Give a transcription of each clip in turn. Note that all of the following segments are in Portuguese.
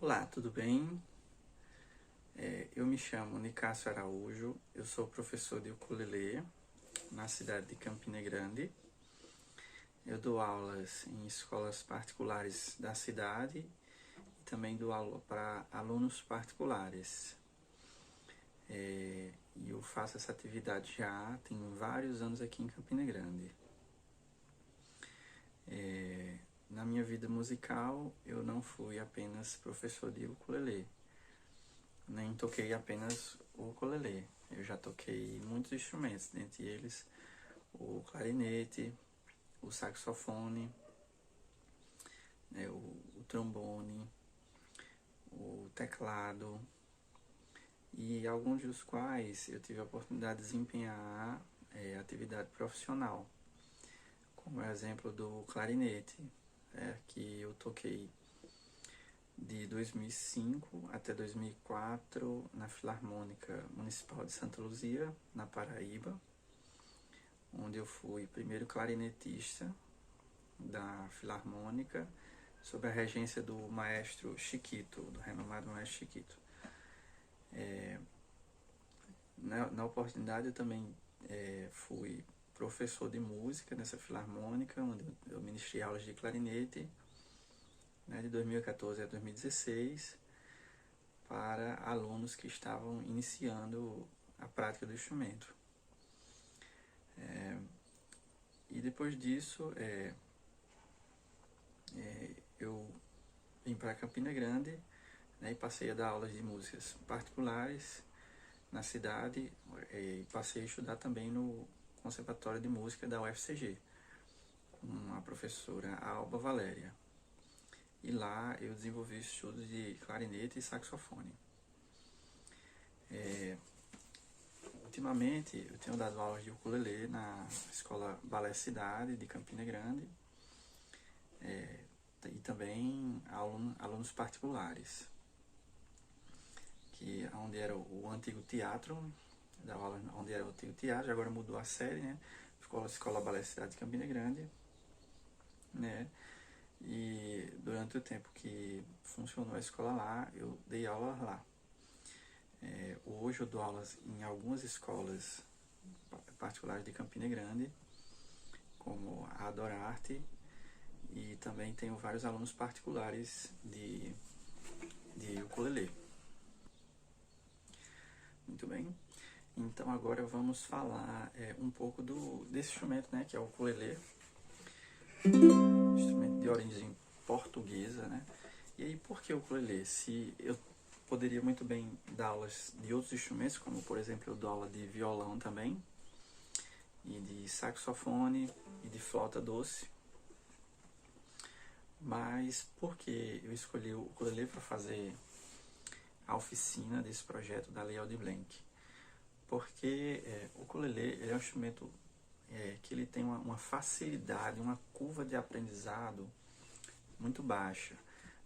Olá, tudo bem? Eu me chamo Nicásio Araújo, eu sou professor de ukulele na cidade de Campina Grande. Eu dou aulas em escolas particulares da cidade e também dou aula para alunos particulares. E eu faço essa atividade já tem vários anos aqui em Campina Grande. Na minha vida musical, eu não fui apenas professor de ukulele, nem toquei apenas o ukulele. Eu já toquei muitos instrumentos, dentre eles o clarinete, o saxofone, o trombone, o teclado, e alguns dos quais eu tive a oportunidade de desempenhar atividade profissional, como é o exemplo do clarinete, que eu toquei de 2005 até 2004 na Filarmônica Municipal de Santa Luzia, na Paraíba, onde eu fui primeiro clarinetista da Filarmônica, sob a regência do maestro Chiquito, do renomado maestro Chiquito. Na oportunidade eu também fui professor de música nessa Filarmônica, onde eu ministrei aulas de clarinete, de 2014 a 2016, para alunos que estavam iniciando a prática do instrumento. E depois disso, eu vim para Campina Grande, e passei a dar aulas de músicas particulares na cidade, e passei a estudar também no Conservatório de Música da UFCG, com a professora Alba Valéria. E lá eu desenvolvi estudos de clarinete e saxofone. Ultimamente eu tenho dado aulas de ukulele na Escola Balé Cidade de Campina Grande, e também alunos particulares, que onde era o antigo teatro, da aula onde era o antigo teatro, agora mudou a sede, né? Ficou a Escola Balé Cidade de Campina Grande, né? E durante o tempo que funcionou a escola lá, eu dei aula lá. Hoje eu dou aulas em algumas escolas particulares de Campina Grande, como a Adorarte, e também tenho vários alunos particulares de ukulele. Muito bem. Então agora vamos falar um pouco desse instrumento, né, que é o ukulele, instrumento de origem portuguesa, né? E aí, por que o ukulele? Se eu poderia muito bem dar aulas de outros instrumentos, como por exemplo eu dou aula de violão também, e de saxofone e de flauta doce. Mas por que eu escolhi o ukulele para fazer a oficina desse projeto da Lei Aldir Blanc? Porque o ukulele ele é um instrumento que ele tem uma facilidade, uma curva de aprendizado muito baixa,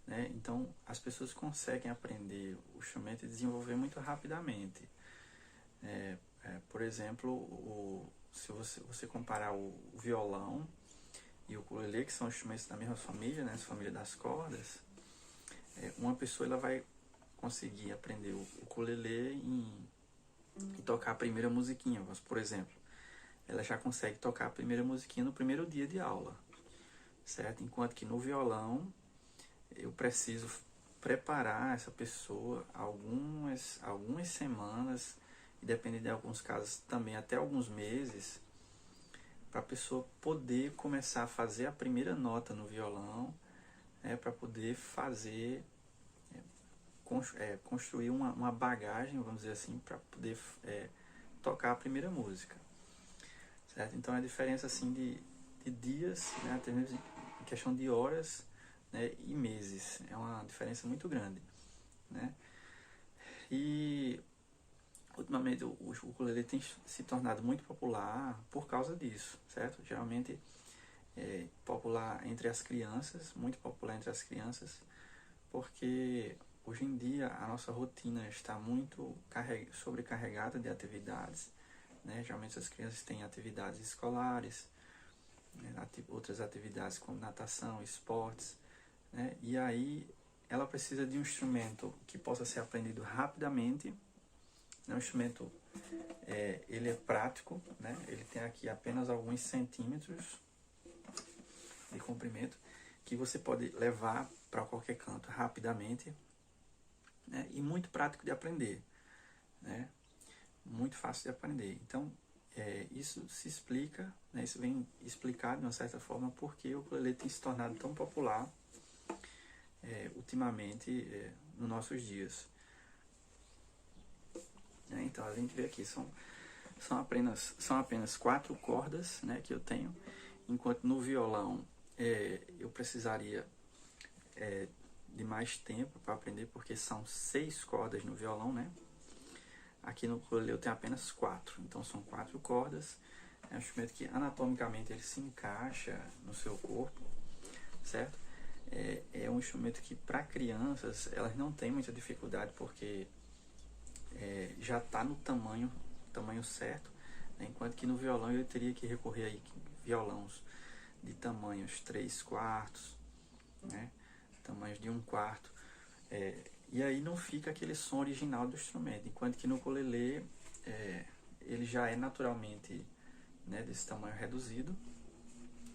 né? Então as pessoas conseguem aprender o instrumento e desenvolver muito rapidamente. Por exemplo, se você comparar o violão e o ukulele, que são instrumentos da mesma família, né, família das cordas, uma pessoa ela vai conseguir aprender o ukulele e tocar a primeira musiquinha, por exemplo. Ela já consegue tocar a primeira musiquinha no primeiro dia de aula, certo? Enquanto que no violão eu preciso preparar essa pessoa algumas semanas, e dependendo de alguns casos também até alguns meses, para a pessoa poder começar a fazer a primeira nota no violão, para poder fazer, construir uma bagagem, vamos dizer assim, para poder tocar a primeira música, certo? Então a diferença assim de dias, né, até mesmo em questão de horas, né, e meses, é uma diferença muito grande, né? E ultimamente o ukulele tem se tornado muito popular por causa disso, certo? Geralmente popular entre as crianças, muito popular entre as crianças, porque hoje em dia a nossa rotina está muito sobrecarregada de atividades, né? Geralmente as crianças têm atividades escolares, né? Outras atividades como natação, esportes, né? E aí ela precisa de um instrumento que possa ser aprendido rapidamente. É um instrumento, ele é prático, né? Ele tem aqui apenas alguns centímetros de comprimento, que você pode levar para qualquer canto rapidamente, né? E muito prático de aprender, né? Muito fácil de aprender. Então, isso se explica, né? Isso vem explicado de uma certa forma porque o ukulele tem se tornado tão popular ultimamente nos nossos dias. Então a gente vê aqui, são apenas 4 cordas, né, que eu tenho, enquanto no violão eu precisaria de mais tempo para aprender, porque são 6 cordas no violão, né? Aqui no ukulele eu tenho apenas 4, então são 4 cordas. É um instrumento que anatomicamente ele se encaixa no seu corpo, certo? É um instrumento que para crianças elas não têm muita dificuldade, porque já está no tamanho certo, né? Enquanto que no violão eu teria que recorrer aí violões de tamanhos 3/4, né? Tamanhos de 1/4, e aí não fica aquele som original do instrumento, enquanto que no ukulele ele já é naturalmente, né, desse tamanho reduzido,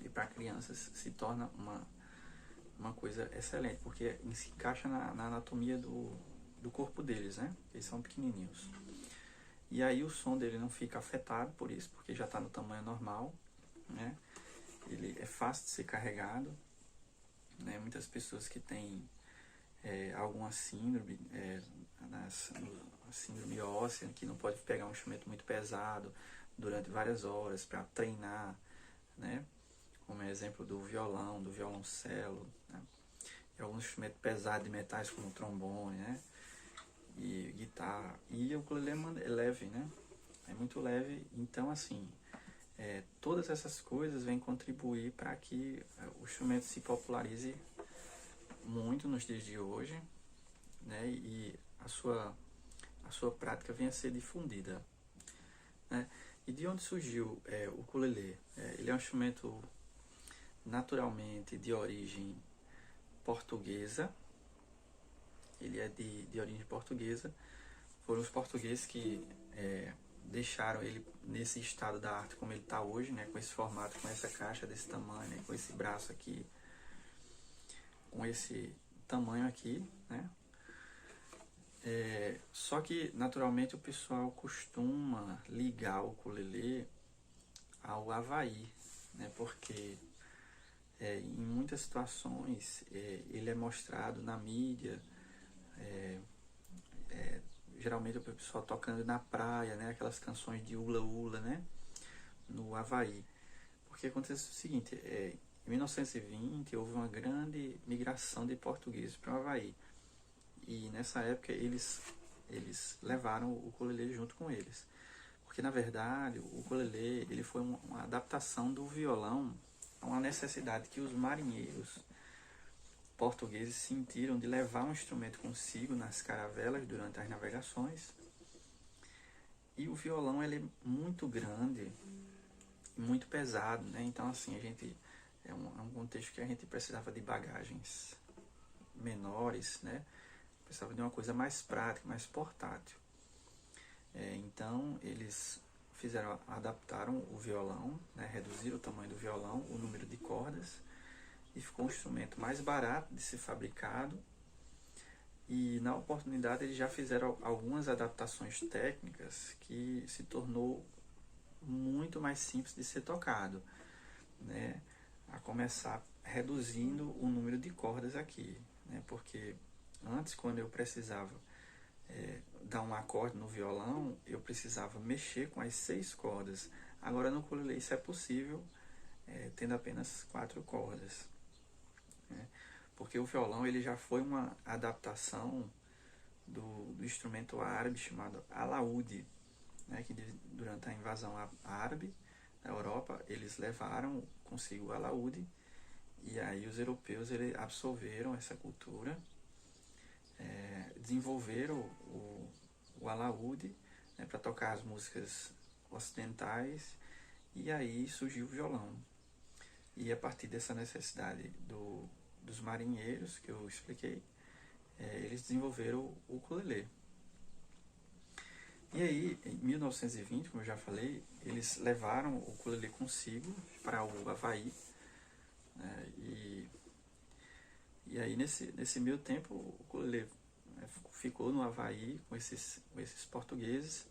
e para crianças se torna uma coisa excelente, porque se encaixa na anatomia do corpo deles, né? Eles são pequenininhos. E aí o som dele não fica afetado por isso, porque já está no tamanho normal, né? Ele é fácil de ser carregado, né? Muitas pessoas que têm alguma síndrome, síndrome óssea, que não pode pegar um instrumento muito pesado durante várias horas para treinar, né? Como é exemplo do violão, do violoncelo, né? E alguns instrumentos pesados de metais como trombone, né? E guitarra. E o ukulele é leve, né? É muito leve. Então, assim, todas essas coisas vêm contribuir para que o instrumento se popularize muito nos dias de hoje, né? E a sua prática venha a ser difundida, né? E de onde surgiu o ukulele? Ele é um instrumento naturalmente de origem portuguesa. Ele é de origem portuguesa. Foram os portugueses que deixaram ele nesse estado da arte como ele está hoje, né? Com esse formato, com essa caixa desse tamanho, né? Com esse braço aqui, com esse tamanho aqui, né? Só que naturalmente o pessoal costuma ligar o ukulele ao Havaí, né? Porque em muitas situações ele é mostrado na mídia, geralmente o pessoal tocando na praia, né? Aquelas canções de Ula Ula, né? No Havaí. Porque acontece o seguinte, em 1920 houve uma grande migração de portugueses para o Havaí. E nessa época eles levaram o ukulele junto com eles. Porque na verdade o ukulele ele foi uma adaptação do violão a uma necessidade que os marinheiros portugueses sentiram de levar um instrumento consigo nas caravelas durante as navegações. E o violão ele é muito grande e muito pesado, né? Então assim, a gente é um contexto que a gente precisava de bagagens menores, né? Precisava de uma coisa mais prática, mais portátil. Então eles adaptaram o violão, né? Reduziram o tamanho do violão, o número de cordas, e ficou um instrumento mais barato de ser fabricado. E na oportunidade eles já fizeram algumas adaptações técnicas que se tornou muito mais simples de ser tocado, né? A começar reduzindo o número de cordas aqui, né? Porque antes, quando eu precisava dar um acorde no violão, eu precisava mexer com as 6 cordas. Agora no ukulele isso é possível, tendo apenas 4 cordas, né? Porque o violão ele já foi uma adaptação do instrumento árabe chamado alaúde, né? Que durante a invasão árabe da Europa, eles levaram consigo o alaúde, e aí os europeus absorveram essa cultura, desenvolveram o alaúde, né, para tocar as músicas ocidentais, e aí surgiu o violão. E a partir dessa necessidade dos marinheiros que eu expliquei, eles desenvolveram o ukulele. E aí, em 1920, como eu já falei, eles levaram o ukulele consigo para o Havaí, né? E aí, nesse meio tempo, o ukulele ficou no Havaí com esses portugueses.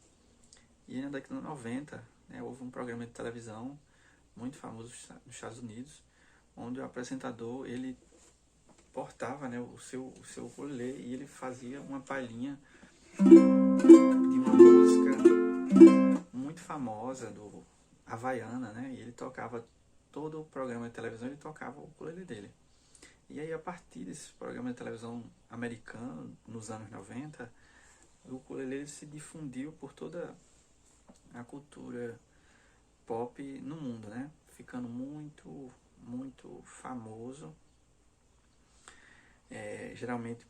E na década de 90, né, houve um programa de televisão muito famoso nos Estados Unidos, onde o apresentador ele portava, né, o seu ukulele e ele fazia uma palhinha de uma música muito famosa do Havaiana, né? E ele tocava todo o programa de televisão, ele tocava o ukulele dele. E aí, a partir desse programa de televisão americano, nos anos 90, o ukulele se difundiu por toda a cultura pop no mundo, né? Ficando muito, muito famoso, geralmente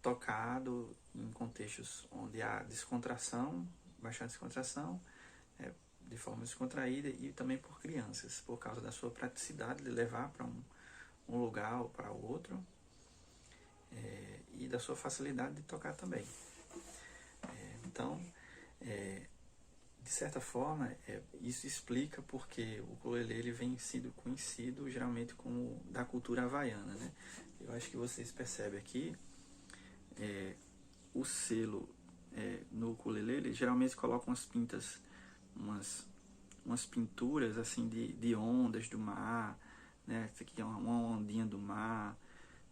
tocado em contextos onde há descontração, bastante descontração, de forma descontraída, e também por crianças, por causa da sua praticidade de levar para um lugar ou para outro, e da sua facilidade de tocar também. Então, de certa forma, isso explica porque o ukulele ele vem sido conhecido geralmente como da cultura havaiana, né? Eu acho que vocês percebem aqui, o selo no ukulele, ele geralmente coloca umas pintas, umas pinturas assim de ondas do mar, né? Isso aqui é uma ondinha do mar,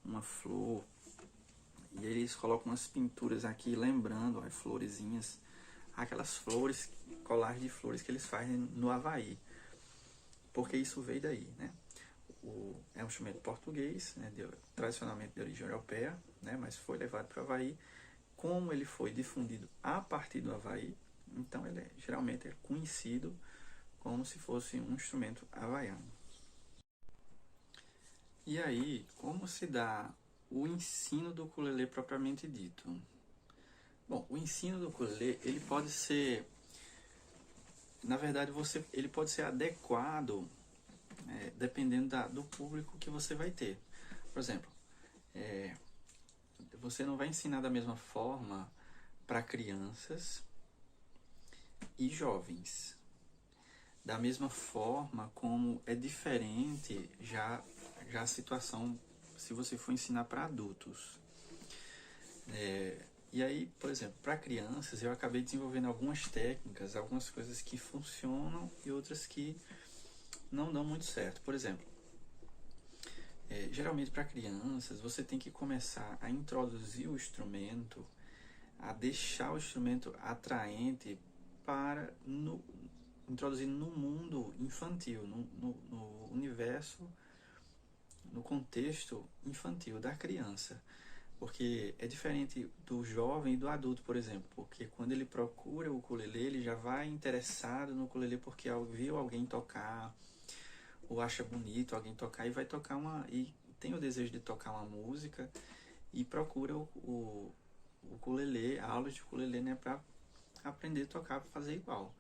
uma flor, e eles colocam umas pinturas aqui lembrando as florezinhas, aquelas flores, colares de flores que eles fazem no Havaí, porque isso veio daí, né? É um instrumento português, né, tradicionalmente de origem europeia, né, mas foi levado para o Havaí. Como ele foi difundido a partir do Havaí, então ele geralmente é conhecido como se fosse um instrumento havaiano. E aí, como se dá o ensino do ukulele propriamente dito? Bom, o ensino do ukulele, ele pode ser, na verdade, ele pode ser adequado dependendo do público que você vai ter. Por exemplo, você não vai ensinar da mesma forma para crianças e jovens. Da mesma forma como é diferente já a situação se você for ensinar para adultos. E aí, por exemplo, para crianças eu acabei desenvolvendo algumas técnicas, algumas coisas que funcionam e outras que não dão muito certo. Por exemplo, geralmente para crianças você tem que começar a introduzir o instrumento, a deixar o instrumento atraente para introduzir no mundo infantil, no universo, no contexto infantil da criança. Porque é diferente do jovem e do adulto, por exemplo, porque quando ele procura o ukulele, ele já vai interessado no ukulele porque viu alguém tocar, ou acha bonito alguém tocar e vai tocar e tem o desejo de tocar uma música e procura o ukulele, aulas de ukulele, né, para aprender a tocar, para fazer igual.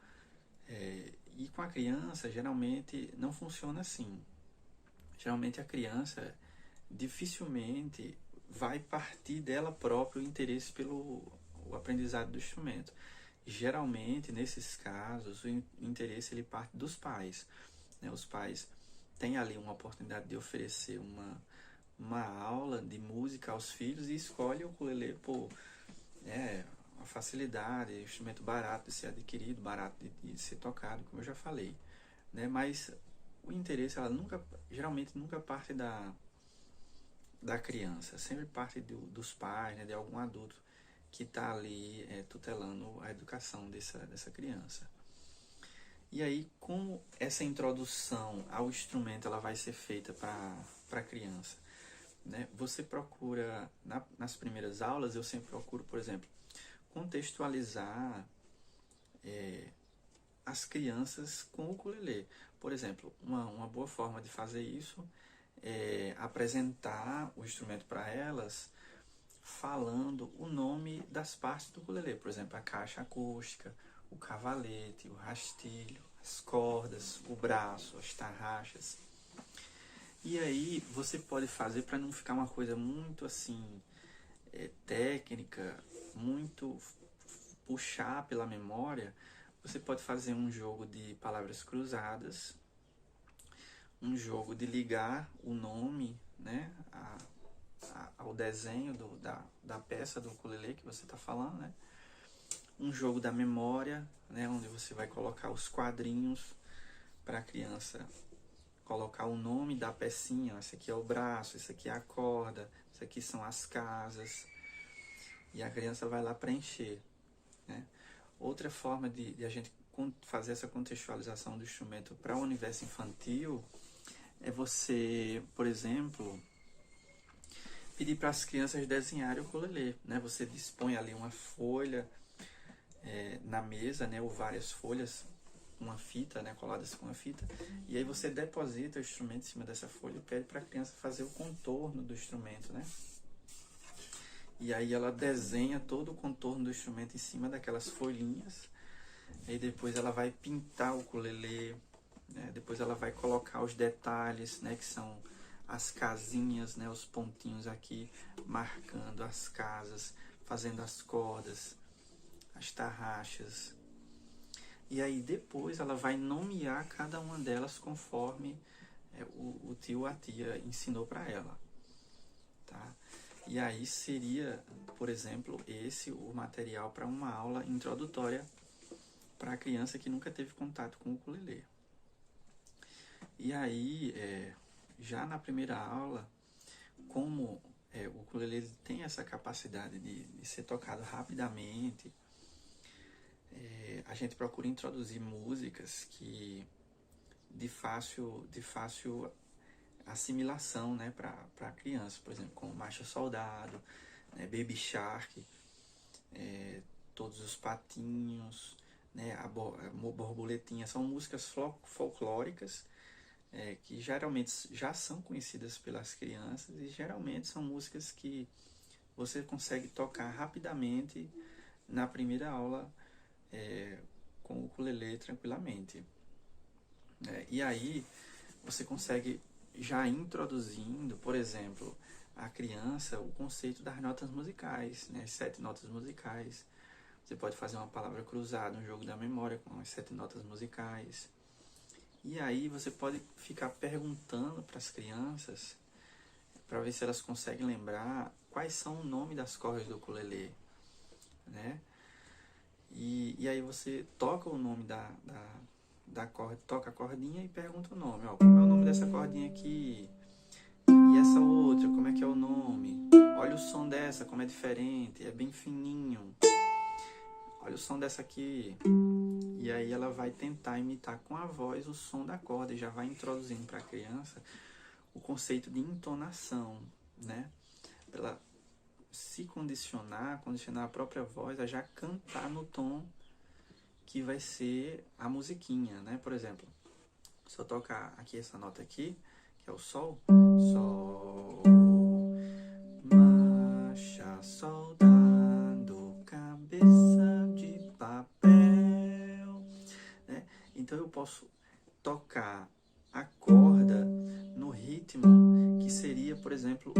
E com a criança, geralmente não funciona assim. Geralmente a criança dificilmente vai partir dela própria o interesse pelo o aprendizado do instrumento. Geralmente, nesses casos, o interesse ele parte dos pais, né? Os pais têm ali uma oportunidade de oferecer uma aula de música aos filhos e escolhe o ukulele por uma facilidade, instrumento barato de ser adquirido, barato de ser tocado, como eu já falei, né? Mas o interesse geralmente nunca parte da criança, sempre parte dos pais, né, de algum adulto que está ali tutelando a educação dessa criança. E aí, como essa introdução ao instrumento ela vai ser feita para a criança? Né? Você procura, nas primeiras aulas, eu sempre procuro, por exemplo, contextualizar as crianças com o ukulele. Por exemplo, uma boa forma de fazer isso é apresentar o instrumento para elas falando o nome das partes do ukulele. Por exemplo, a caixa acústica, o cavalete, o rastilho, as cordas, o braço, as tarraxas. E aí você pode fazer para não ficar uma coisa muito assim técnica, muito puxar pela memória, você pode fazer um jogo de palavras cruzadas, um jogo de ligar o nome, né, ao desenho da peça do ukulele que você está falando, né? Um jogo da memória, né, onde você vai colocar os quadrinhos para a criança colocar o nome da pecinha. Esse aqui é o braço, esse aqui é a corda, esse aqui são as casas, e a criança vai lá preencher, né? Outra forma de a gente fazer essa contextualização do instrumento para o universo infantil é você, por exemplo, pedir para as crianças desenharem o ukulele, né? Você dispõe ali uma folha na mesa, né? Ou várias folhas, uma fita, né? Coladas com uma fita, e aí você deposita o instrumento em cima dessa folha e pede para a criança fazer o contorno do instrumento, né? E aí ela desenha todo o contorno do instrumento em cima daquelas folhinhas, e depois ela vai pintar o ukulele, né? Depois ela vai colocar os detalhes, né? Que são as casinhas, né? Os pontinhos aqui marcando as casas, fazendo as cordas, as tarraxas. E aí depois ela vai nomear cada uma delas conforme o tio ou a tia ensinou para ela, tá? E aí seria, por exemplo, esse o material para uma aula introdutória para a criança que nunca teve contato com o ukulele. E aí, já na primeira aula, como o ukulele tem essa capacidade de ser tocado rapidamente, a gente procura introduzir músicas que de fácil assimilação, né, para a criança, por exemplo, como Marcha Soldado, né, Baby Shark, Todos os Patinhos, né, a Borboletinha. São músicas folclóricas que geralmente já são conhecidas pelas crianças e geralmente são músicas que você consegue tocar rapidamente na primeira aula com o ukulele tranquilamente. E aí você consegue já introduzindo, por exemplo, a criança o conceito das notas musicais, né, as 7 notas musicais. Você pode fazer uma palavra cruzada, um jogo da memória com as 7 notas musicais. E aí você pode ficar perguntando para as crianças para ver se elas conseguem lembrar quais são o nome das cordas do ukulele, né? E aí você toca o nome da corda, toca a cordinha e pergunta o nome. Ó, como é o nome dessa cordinha aqui? E essa outra, como é que é o nome? Olha o som dessa, como é diferente, é bem fininho. Olha o som dessa aqui. E aí ela vai tentar imitar com a voz o som da corda e já vai introduzindo para a criança o conceito de entonação, né? Para ela se condicionar a própria voz a já cantar no tom que vai ser a musiquinha, né? Por exemplo, se eu tocar aqui essa nota aqui, que é o sol, sol, marcha, soldado, cabeça de papel, né? Então eu posso tocar a corda no ritmo que seria, por exemplo,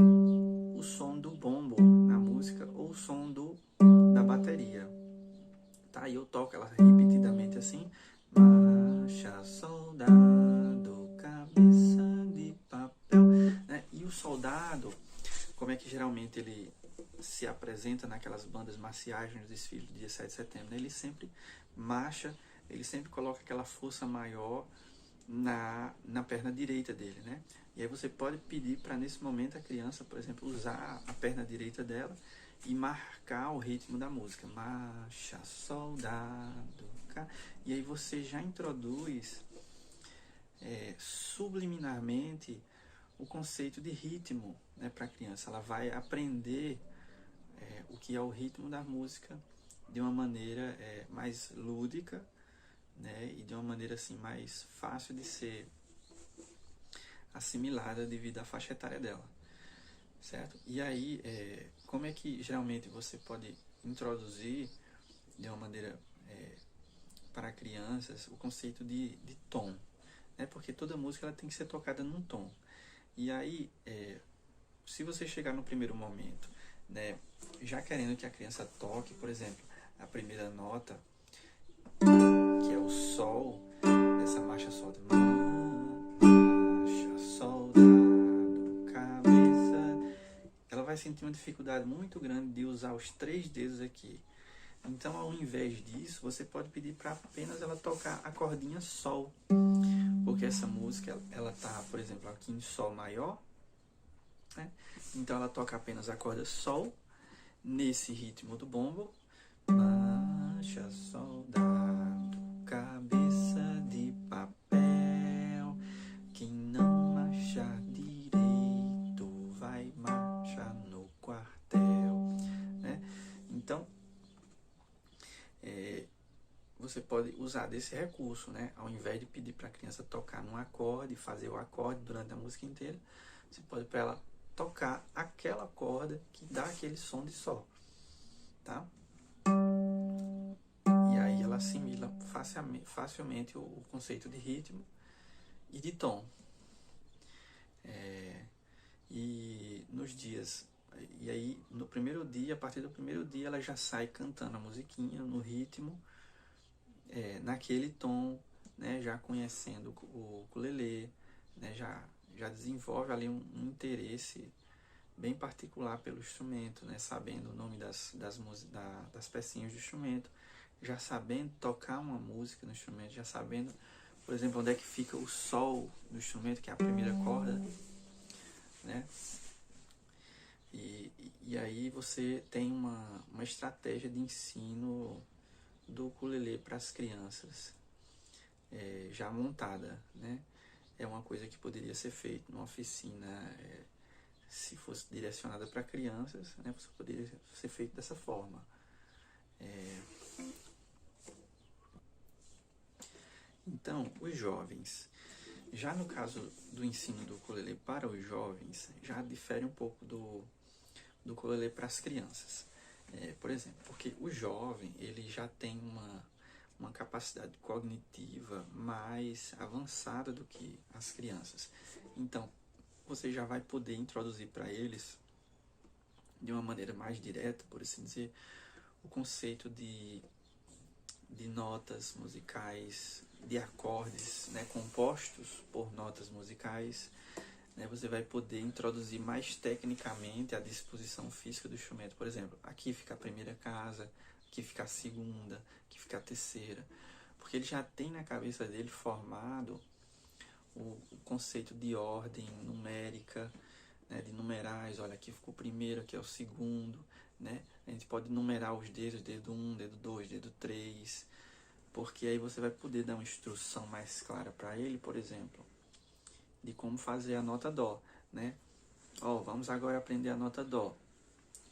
o som do bombo na música ou o som da bateria. Tá? E eu toco ela repetidamente assim. Marcha, soldado, cabeça de papel. Né? E o soldado, como é que geralmente ele se apresenta naquelas bandas marciais nos desfiles do dia 7 de setembro? Ele sempre marcha, ele sempre coloca aquela força maior na perna direita dele, né? E aí você pode pedir para nesse momento a criança, por exemplo, usar a perna direita dela e marcar o ritmo da música. Marcha, soldado. E aí você já introduz subliminarmente o conceito de ritmo, né, para a criança. Ela vai aprender o que é o ritmo da música de uma maneira mais lúdica, né, e de uma maneira assim mais fácil de ser assimilada devido à faixa etária dela, certo? E aí, como é que geralmente você pode introduzir de uma maneira para crianças o conceito de tom, né? Porque toda música ela tem que ser tocada num tom. E aí, se você chegar no primeiro momento né, já querendo que a criança toque, por exemplo, a primeira nota, que é o sol, dessa marcha solta. Marcha, soldado, cabeça. Ela vai sentir uma dificuldade muito grande de usar os 3 dedos aqui. Então, ao invés disso, você pode pedir para apenas ela tocar a cordinha sol. Porque essa música, ela tá, por exemplo, aqui em sol maior, né? Então ela toca apenas a corda sol nesse ritmo do bombo. Marcha, soldado, cabeça de papel. Quem não marchar direito vai marchar no quartel, né? Então, você pode usar desse recurso, né? Ao invés de pedir para a criança tocar num acorde, fazer o acorde durante a música inteira, você pode para ela tocar aquela corda que dá aquele som de sol, tá? E aí ela assimila facilmente o conceito de ritmo e de tom. E nos dias, e aí no primeiro dia, a partir do primeiro dia, ela já sai cantando a musiquinha no ritmo, naquele tom, né, já conhecendo o ukulele, né, já desenvolve ali um interesse bem particular pelo instrumento, né, sabendo o nome das pecinhas do instrumento, já sabendo tocar uma música no instrumento, já sabendo, por exemplo, onde é que fica o sol do instrumento, que é a primeira corda, né? E aí você tem uma estratégia de ensino do ukulele para as crianças, já montada, né? É uma coisa que poderia ser feita numa oficina, se fosse direcionada para crianças, né? Você poderia ser feito dessa forma. Então, os jovens, já no caso do ensino do ukulele para os jovens, já difere um pouco do ukulele para as crianças. Por exemplo, porque o jovem ele já tem uma capacidade cognitiva mais avançada do que as crianças. Então, você já vai poder introduzir para eles, de uma maneira mais direta, por assim dizer, o conceito de notas musicais, de acordes, né, compostos por notas musicais. Né, você vai poder introduzir mais tecnicamente a disposição física do instrumento. Por exemplo, aqui fica a primeira casa, aqui fica a segunda, aqui fica a terceira. Porque ele já tem na cabeça dele formado o conceito de ordem numérica, né, de numerais. Olha, aqui ficou o primeiro, aqui é o segundo. Né? A gente pode numerar os dedos, dedo 1, dedo 2, dedo 3, porque aí você vai poder dar uma instrução mais clara para ele, por exemplo, de como fazer a nota dó, né? Vamos agora aprender a nota dó.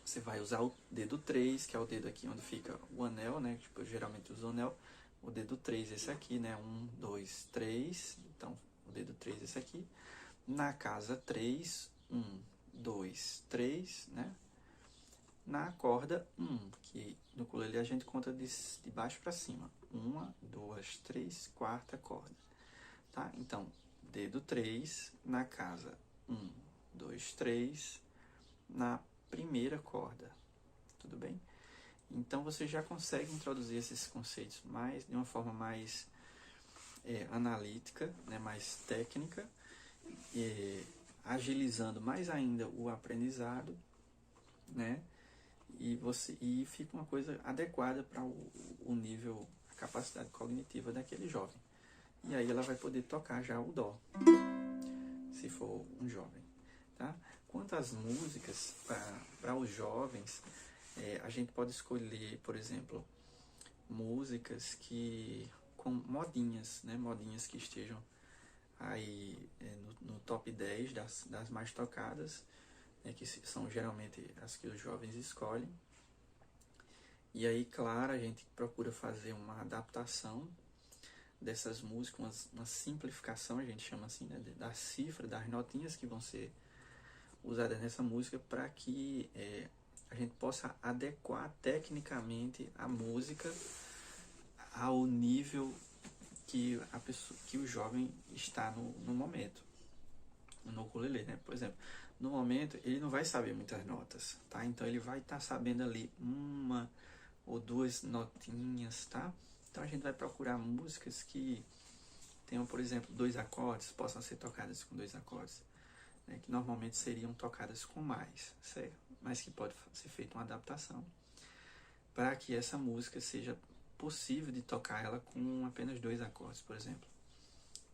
Você vai usar o dedo 3, que é o dedo aqui onde fica o anel, né? Tipo, eu geralmente uso o anel. O dedo 3, esse aqui, né? 1, 2, 3. Então, o dedo 3, esse aqui. Na casa 3, 1, 2, 3, né? Na corda 1, que no ukulele a gente conta de baixo para cima. 1, 2, 3, quarta corda. Tá? Então, dedo 3 na casa 1, 2, 3 na primeira corda. Tudo bem? Então você já consegue introduzir esses conceitos de uma forma mais analítica, né, mais técnica, agilizando mais ainda o aprendizado, né? E fica uma coisa adequada para o nível, a capacidade cognitiva daquele jovem. E aí ela vai poder tocar já o dó, se for um jovem. Tá? Quanto às músicas, para os jovens, a gente pode escolher, por exemplo, músicas com modinhas, né? Modinhas que estejam aí no top 10 das mais tocadas, que são geralmente as que os jovens escolhem. E aí, claro, a gente procura fazer uma adaptação dessas músicas, uma simplificação, a gente chama assim, né, da cifra, das notinhas que vão ser usadas nessa música, para que a gente possa adequar tecnicamente a música ao nível que o jovem está no momento, no ukulele, né? Por exemplo, no momento ele não vai saber muitas notas, tá? Então ele vai estar sabendo ali uma ou duas notinhas, tá? Então a gente vai procurar músicas que tenham, por exemplo, 2 acordes, possam ser tocadas com 2 acordes, né? Que normalmente seriam tocadas com mais, certo? Mas que pode ser feita uma adaptação para que essa música seja possível de tocar ela com apenas 2 acordes, por exemplo,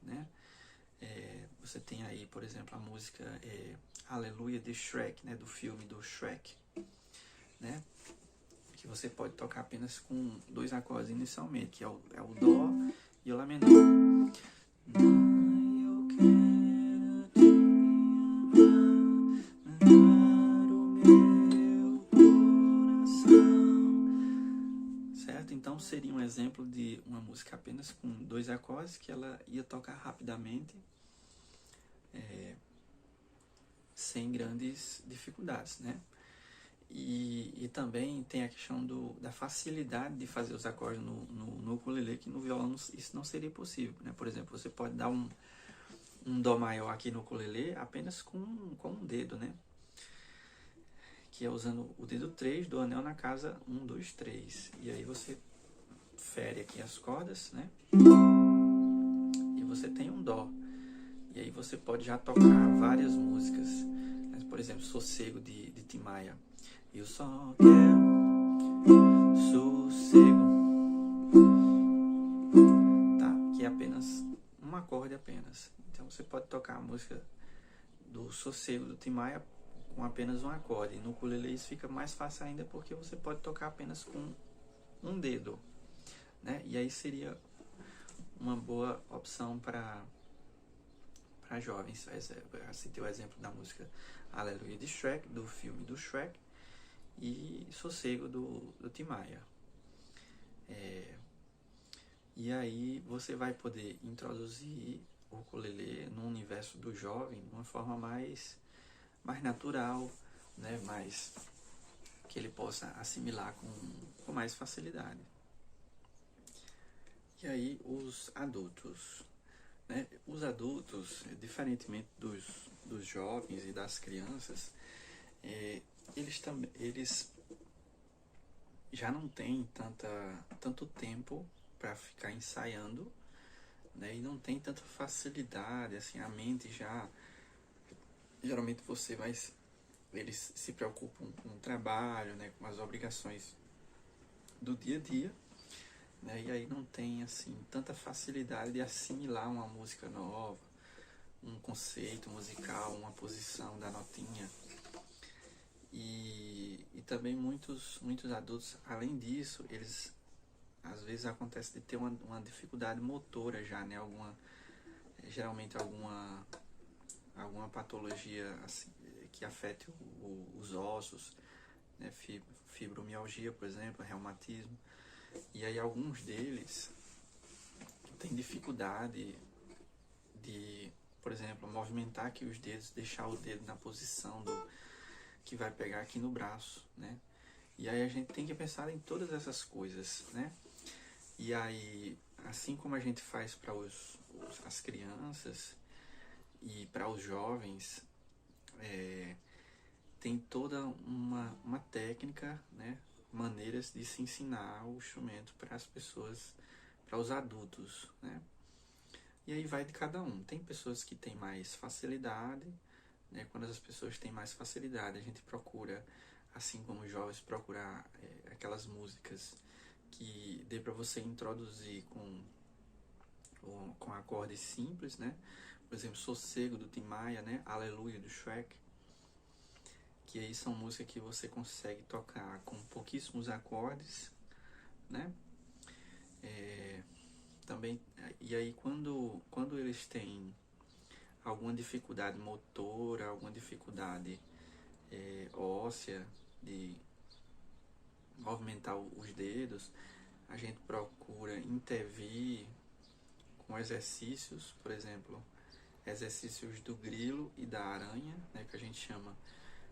né? Você tem aí, por exemplo, a música Aleluia de Shrek, né? Do filme do Shrek, né? Que você pode tocar apenas com 2 acordes inicialmente, que é o Dó e o Lá menor. Eu quero te mandar o meu coração. Certo? Então seria um exemplo de uma música apenas com 2 acordes, que ela ia tocar rapidamente, sem grandes dificuldades, né? E também tem a questão da facilidade de fazer os acordes no ukulele, que no violão isso não seria possível, né? Por exemplo, você pode dar um Dó maior aqui no ukulele apenas com um dedo, né? Que é usando o dedo 3 do anel na casa 1, 2, 3. E aí você fere aqui as cordas, né? E você tem um Dó. E aí você pode já tocar várias músicas. Por exemplo, Sossego de Tim Maia. Eu só quero sossego. Tá, que é apenas um acorde apenas. Então você pode tocar a música do Sossego do Tim Maia com apenas um acorde. E no ukulele isso fica mais fácil ainda porque você pode tocar apenas com um dedo, né? E aí seria uma boa opção para jovens. Eu citei o exemplo da música Aleluia de Shrek, do filme do Shrek, e Sossego do Tim Maia. E aí você vai poder introduzir o ukulele no universo do jovem de uma forma mais natural, né? Mais que ele possa assimilar com mais facilidade. E aí os adultos, né? Os adultos, diferentemente dos jovens e das crianças, eles já não têm tanto tempo para ficar ensaiando, né? E não tem tanta facilidade, assim, a mente já... Geralmente eles se preocupam com o trabalho, né? Com as obrigações do dia a dia, né? E aí não tem, assim, tanta facilidade de assimilar uma música nova, um conceito musical, uma posição da notinha. E também muitos adultos, além disso, eles às vezes acontece de ter uma dificuldade motora já, né? Geralmente alguma patologia assim, que afete os ossos, né? Fibromialgia, por exemplo, reumatismo. E aí alguns deles têm dificuldade de, por exemplo, movimentar aqui os dedos, deixar o dedo na posição que vai pegar aqui no braço, né? E aí a gente tem que pensar em todas essas coisas, né? E aí, assim como a gente faz para as crianças e para os jovens, tem toda uma técnica, né? Maneiras de se ensinar o instrumento para as pessoas, para os adultos, né? E aí vai de cada um. Tem pessoas que têm mais facilidade, né? Quando as pessoas têm mais facilidade, a gente procura, assim como os jovens, procurar aquelas músicas que dê para você introduzir com acordes simples, né? Por exemplo, Sossego do Tim Maia, né? Aleluia do Shrek, que aí são músicas que você consegue tocar com pouquíssimos acordes, né? Também, e aí quando eles têm alguma dificuldade motora, alguma dificuldade óssea de movimentar os dedos, a gente procura intervir com exercícios, por exemplo, exercícios do grilo e da aranha, né, que a gente chama.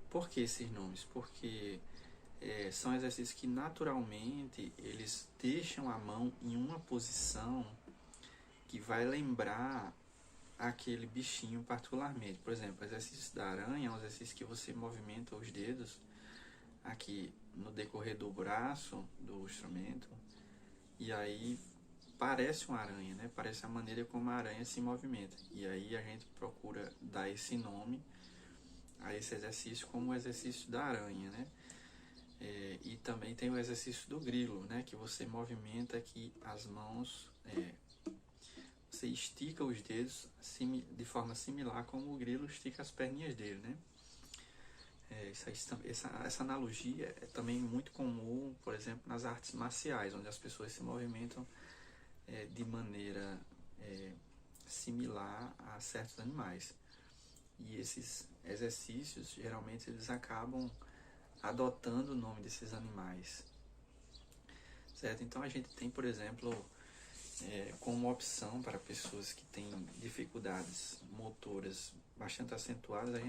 Por que esses nomes? Porque são exercícios que naturalmente eles deixam a mão em uma posição que vai lembrar aquele bichinho particularmente. Por exemplo, o exercício da aranha é um exercício que você movimenta os dedos aqui no decorrer do braço do instrumento, e aí parece uma aranha, né? Parece a maneira como a aranha se movimenta. E aí a gente procura dar esse nome a esse exercício como o exercício da aranha, né? E também tem o exercício do grilo, né? Que você movimenta aqui as mãos, você estica os dedos de forma similar como o grilo estica as perninhas dele, né? Essa analogia é também muito comum, por exemplo, nas artes marciais, onde as pessoas se movimentam de maneira similar a certos animais. E esses exercícios, geralmente, eles acabam adotando o nome desses animais, certo? Então, a gente tem, por exemplo, como opção para pessoas que têm dificuldades motoras bastante acentuadas,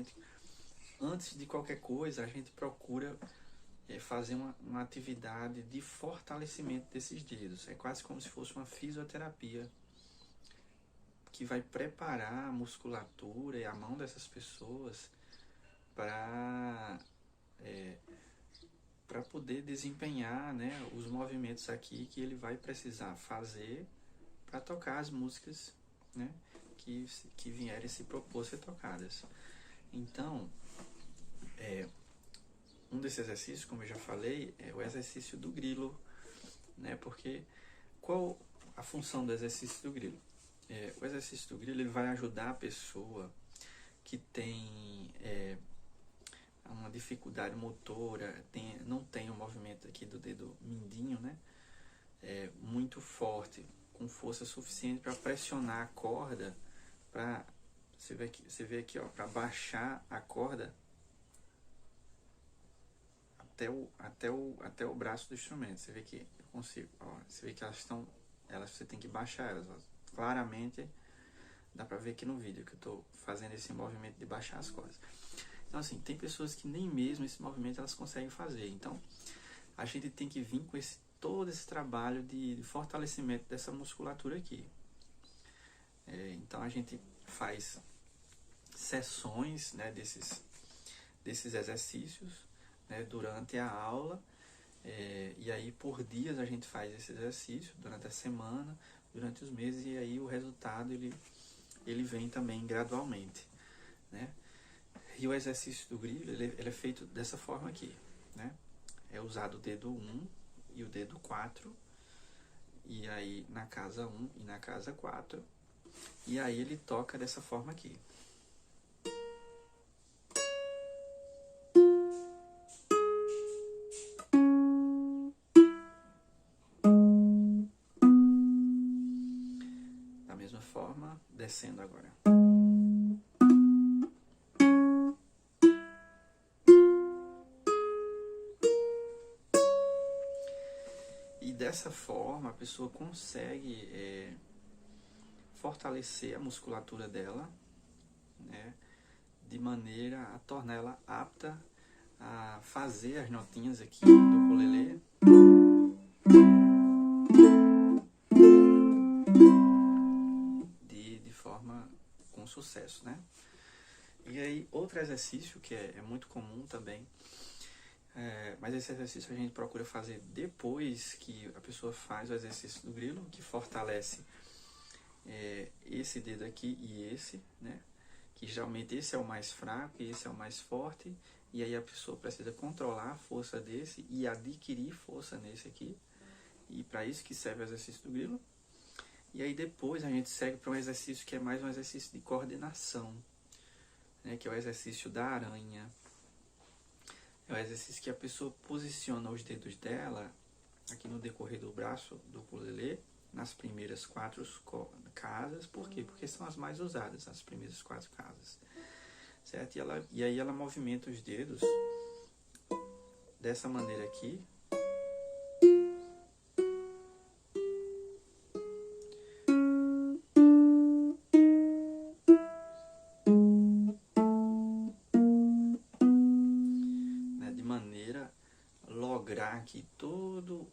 antes de qualquer coisa, a gente procura fazer uma atividade de fortalecimento desses dedos. É quase como se fosse uma fisioterapia que vai preparar a musculatura e a mão dessas pessoas para poder desempenhar, né, os movimentos aqui que ele vai precisar fazer para tocar as músicas, né, que vierem se propor ser tocadas. Então, um desses exercícios, como eu já falei, é o exercício do grilo, né, porque qual a função do exercício do grilo? O exercício do grilo ele vai ajudar a pessoa que tem uma dificuldade motora, não tem o movimento aqui do dedo mindinho, né, muito forte, com força suficiente para pressionar a corda, para você vê aqui, ó, para baixar a corda até o braço do instrumento. Você vê que eu consigo, ó, você vê que você tem que baixar elas, ó. Claramente dá pra ver aqui no vídeo que eu tô fazendo esse movimento de baixar as cordas. Então assim, tem pessoas que nem mesmo esse movimento elas conseguem fazer. Então a gente tem que vir com todo esse trabalho de fortalecimento dessa musculatura aqui. Então a gente faz sessões, né, desses exercícios, né, durante a aula, e aí por dias a gente faz esse exercício durante a semana, durante os meses, e aí o resultado ele vem também gradualmente, né? E o exercício do grilo ele é feito dessa forma aqui, né? É usado o dedo 1 e o dedo 4, e aí na casa 1 e na casa 4, e aí ele toca dessa forma aqui. Da mesma forma, descendo agora. E dessa forma a pessoa consegue fortalecer a musculatura dela, né, de maneira a torná-la apta a fazer as notinhas aqui do ukulele de forma com sucesso, né? E aí outro exercício que é muito comum também, mas esse exercício a gente procura fazer depois que a pessoa faz o exercício do grilo, que fortalece esse dedo aqui e esse, né? Que geralmente esse é o mais fraco e esse é o mais forte, e aí a pessoa precisa controlar a força desse e adquirir força nesse aqui, e para isso que serve o exercício do grilo. E aí depois a gente segue para um exercício que é mais um exercício de coordenação, né, que é o exercício da aranha. É o exercício que a pessoa posiciona os dedos dela aqui no decorrer do braço do ukulele, nas primeiras 4 casas. Por quê? Porque são as mais usadas, as primeiras 4 casas, certo? E aí ela movimenta os dedos dessa maneira aqui, né, de maneira a lograr que todo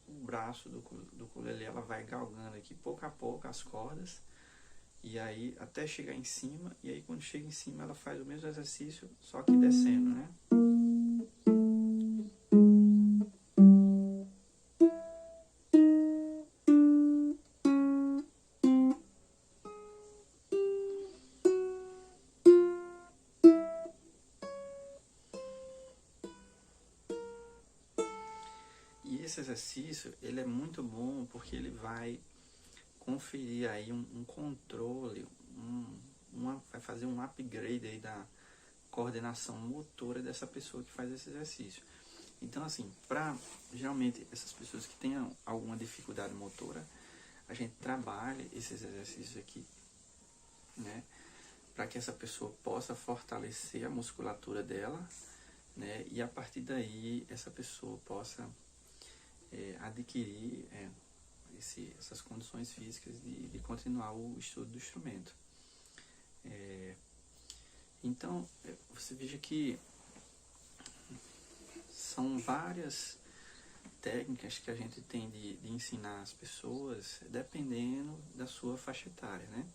o braço do ukulele ela vai galgando aqui pouco a pouco as cordas, E aí até chegar em cima, e aí quando chega em cima ela faz o mesmo exercício, só que descendo, né? E esse exercício, ele é muito bom porque ele vai conferir aí um controle, vai fazer um upgrade aí da coordenação motora dessa pessoa que faz esse exercício. Então, assim, para geralmente essas pessoas que têm alguma dificuldade motora, a gente trabalha esses exercícios aqui, né, para que essa pessoa possa fortalecer a musculatura dela, né, e a partir daí essa pessoa possa adquirir essas condições físicas de continuar o estudo do instrumento. Então, você veja que são várias técnicas que a gente tem de ensinar as pessoas, dependendo da sua faixa etária, né?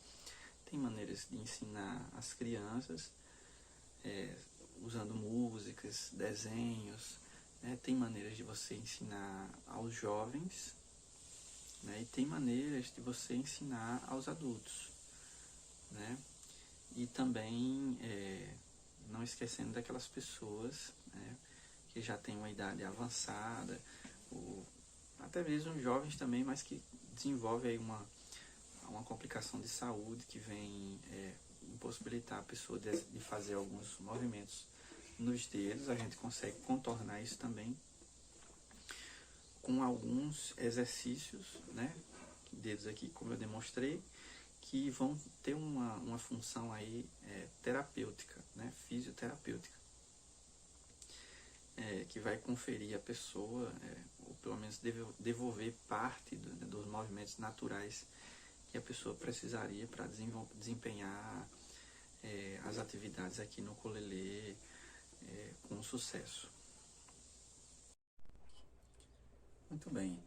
Tem maneiras de ensinar as crianças, usando músicas, desenhos, né? Tem maneiras de você ensinar aos jovens, né? E tem maneiras de você ensinar aos adultos, né? E também, não esquecendo daquelas pessoas, né, que já têm uma idade avançada, ou até mesmo jovens também, mas que desenvolvem aí uma complicação de saúde que vem impossibilitar a pessoa de fazer alguns movimentos nos dedos. A gente consegue contornar isso também com alguns exercícios, né, dedos aqui, como eu demonstrei, que vão ter uma função aí terapêutica, né, fisioterapêutica, que vai conferir à pessoa, ou pelo menos devolver parte dos movimentos naturais que a pessoa precisaria para desempenhar as atividades aqui no ukulele com sucesso. Muito bem.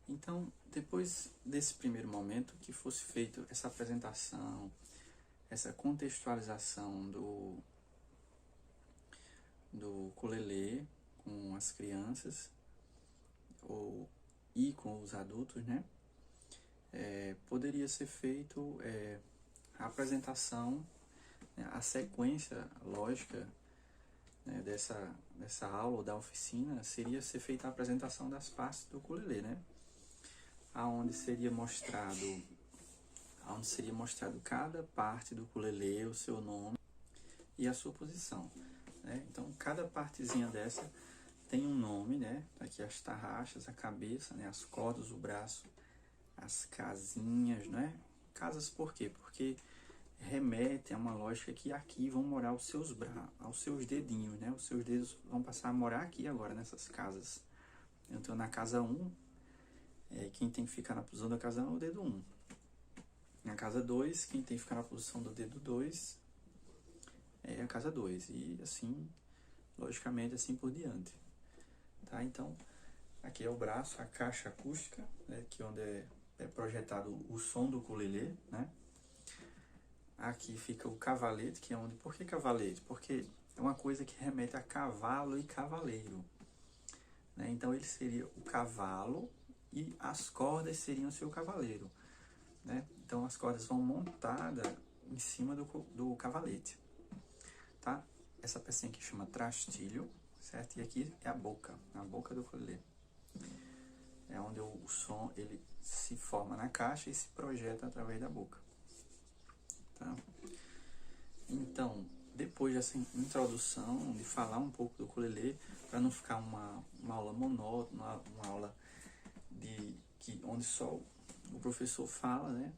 Então, depois desse primeiro momento, que fosse feita essa apresentação, essa contextualização do ukulele com as crianças e com os adultos, né? Poderia ser feito a apresentação, né, a sequência lógica, né, dessa aula ou da oficina seria ser feita a apresentação das partes do ukulele, né? Onde seria mostrado cada parte do ukulele, o seu nome e a sua posição, né? Então, cada partezinha dessa tem um nome, né? Aqui as tarraxas, a cabeça, né? As cordas, o braço, as casinhas, né? Casas por quê? Porque remete a uma lógica que aqui vão morar os seus aos seus dedinhos, né? Os seus dedos vão passar a morar aqui agora, nessas casas. Então, na casa 1, quem tem que ficar na posição da casa 1 é o dedo 1. Na casa 2, quem tem que ficar na posição do dedo 2 é a casa 2. E assim, logicamente, assim por diante. Tá? Então, aqui é o braço, a caixa acústica, né? Que é onde é projetado o som do ukulele, né? Aqui fica o cavalete, que é onde... Por que cavalete? Porque é uma coisa que remete a cavalo e cavaleiro, né? Então, ele seria o cavalo e as cordas seriam o seu cavaleiro, né? Então, as cordas vão montadas em cima do cavalete, tá? Essa pecinha aqui chama trastilho, certo? E aqui é a boca do ukulele. É onde o som ele se forma na caixa e se projeta através da boca. Tá? Então, depois dessa introdução, de falar um pouco do ukulele, para não ficar uma aula monótona, uma aula onde só o professor fala, né?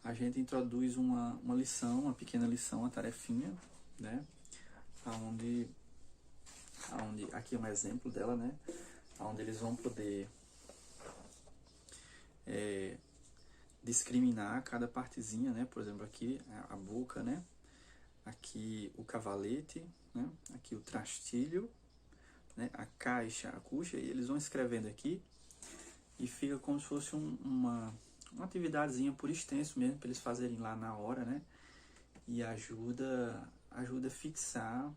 A gente introduz uma lição, uma pequena lição, uma tarefinha, né? Onde aqui é um exemplo dela, né? Onde eles vão poder discriminar cada partezinha, né? Por exemplo, aqui a boca, né? Aqui o cavalete, né? Aqui o trastilho, né? A caixa acústica, e eles vão escrevendo aqui e fica como se fosse uma uma atividadezinha por extenso mesmo, para eles fazerem lá na hora, né? E ajuda a fixar,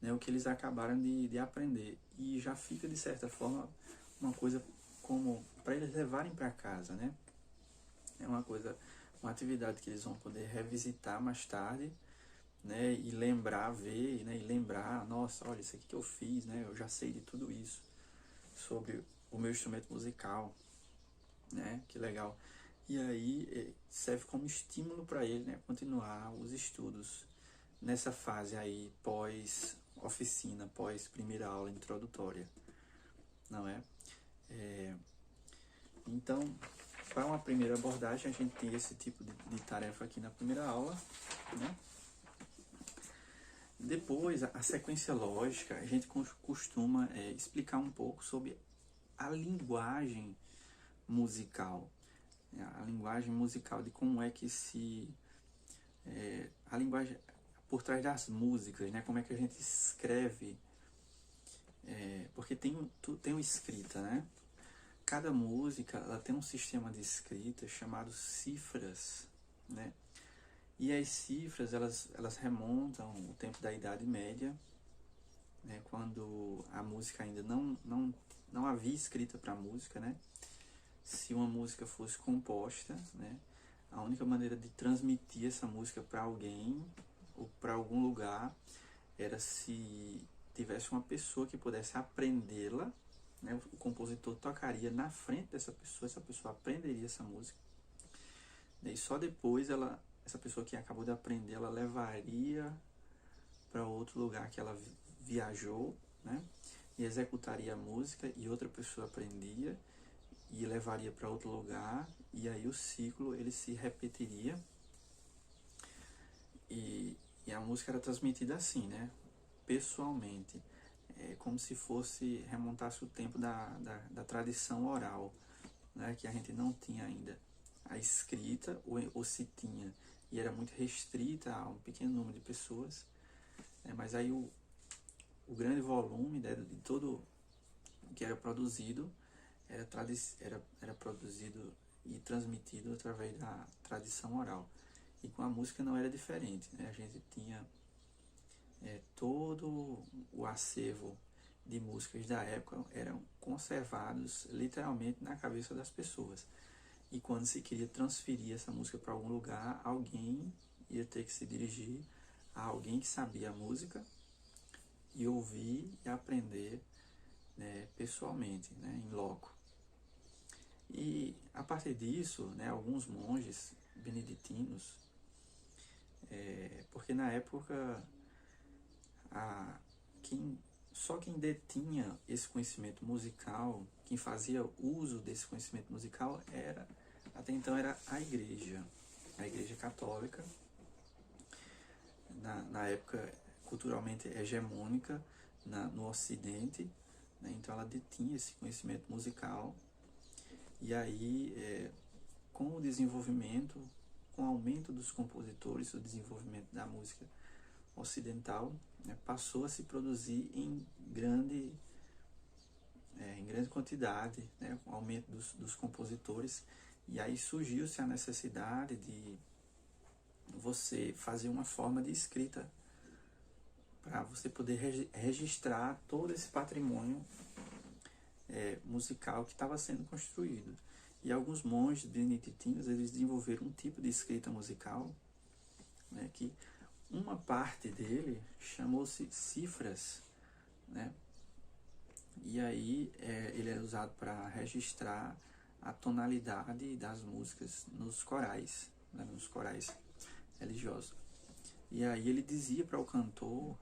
né, o que eles acabaram de aprender. E já fica, de certa forma, uma coisa como para eles levarem para casa, né? É uma atividade que eles vão poder revisitar mais tarde, né? E lembrar, ver, né? E lembrar, nossa, olha, isso aqui que eu fiz, né? Eu já sei de tudo isso sobre o meu instrumento musical, né? Que legal. E aí serve como estímulo para ele, né? Continuar os estudos nessa fase aí pós oficina, pós primeira aula introdutória, não é? Então, para uma primeira abordagem, a gente tem esse tipo de tarefa aqui na primeira aula, né? Depois, a sequência lógica, a gente costuma explicar um pouco sobre a linguagem musical, né? A linguagem musical, de como é que a linguagem por trás das músicas, né? Como é que a gente escreve, porque tem uma escrita, né? Cada música ela tem um sistema de escrita chamado cifras, né? E as cifras elas remontam o tempo da Idade Média, né? Quando a música ainda não havia escrita para música, né? Se uma música fosse composta, né? A única maneira de transmitir essa música para alguém ou para algum lugar era se tivesse uma pessoa que pudesse aprendê-la, né? O compositor tocaria na frente dessa pessoa, essa pessoa aprenderia essa música, né? E só depois essa pessoa que acabou de aprender, ela levaria para outro lugar que ela viajou, né? E executaria a música e outra pessoa aprendia e levaria para outro lugar, e aí o ciclo ele se repetiria e a música era transmitida assim, né? Pessoalmente, como se fosse remontasse o tempo da tradição oral, né? Que a gente não tinha ainda a escrita, ou se tinha e era muito restrita a um pequeno número de pessoas, né? Mas aí o grande volume, né, de todo o que era produzido era produzido e transmitido através da tradição oral. E com a música não era diferente, né? A gente tinha todo o acervo de músicas da época eram conservados literalmente na cabeça das pessoas. E quando se queria transferir essa música para algum lugar, alguém ia ter que se dirigir a alguém que sabia a música e ouvir e aprender, né, pessoalmente, né, em loco. E a partir disso, né, alguns monges beneditinos, porque na época só quem detinha esse conhecimento musical, quem fazia uso desse conhecimento musical até então era a igreja católica, na época culturalmente hegemônica no Ocidente, né? Então ela detinha esse conhecimento musical. E aí, com o desenvolvimento, com o aumento dos compositores, o desenvolvimento da música ocidental, né, passou a se produzir em grande quantidade, né, com o aumento dos compositores. E aí surgiu-se a necessidade de você fazer uma forma de escrita para você poder registrar todo esse patrimônio musical que estava sendo construído. E alguns monges beneditinos, eles desenvolveram um tipo de escrita musical, né, que uma parte dele chamou-se cifras, né? E aí ele é usado para registrar a tonalidade das músicas nos corais, né, nos corais religiosos. E aí ele dizia para o cantor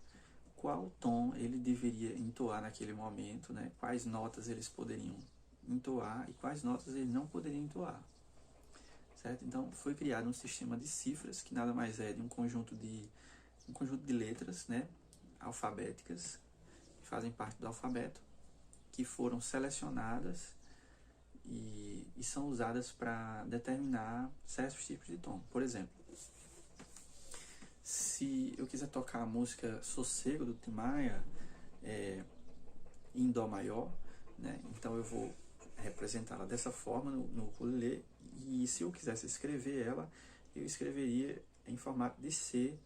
qual tom ele deveria entoar naquele momento, né? Quais notas eles poderiam entoar e quais notas ele não poderia entoar, certo? Então foi criado um sistema de cifras, que nada mais é de um conjunto de letras, né, alfabéticas, que fazem parte do alfabeto, que foram selecionadas e são usadas para determinar certos tipos de tom. Por exemplo, se eu quiser tocar a música Sossego do Tim Maia em Dó maior, né, então eu vou representá-la dessa forma no ukulele, E se eu quisesse escrever ela, eu escreveria em formato de C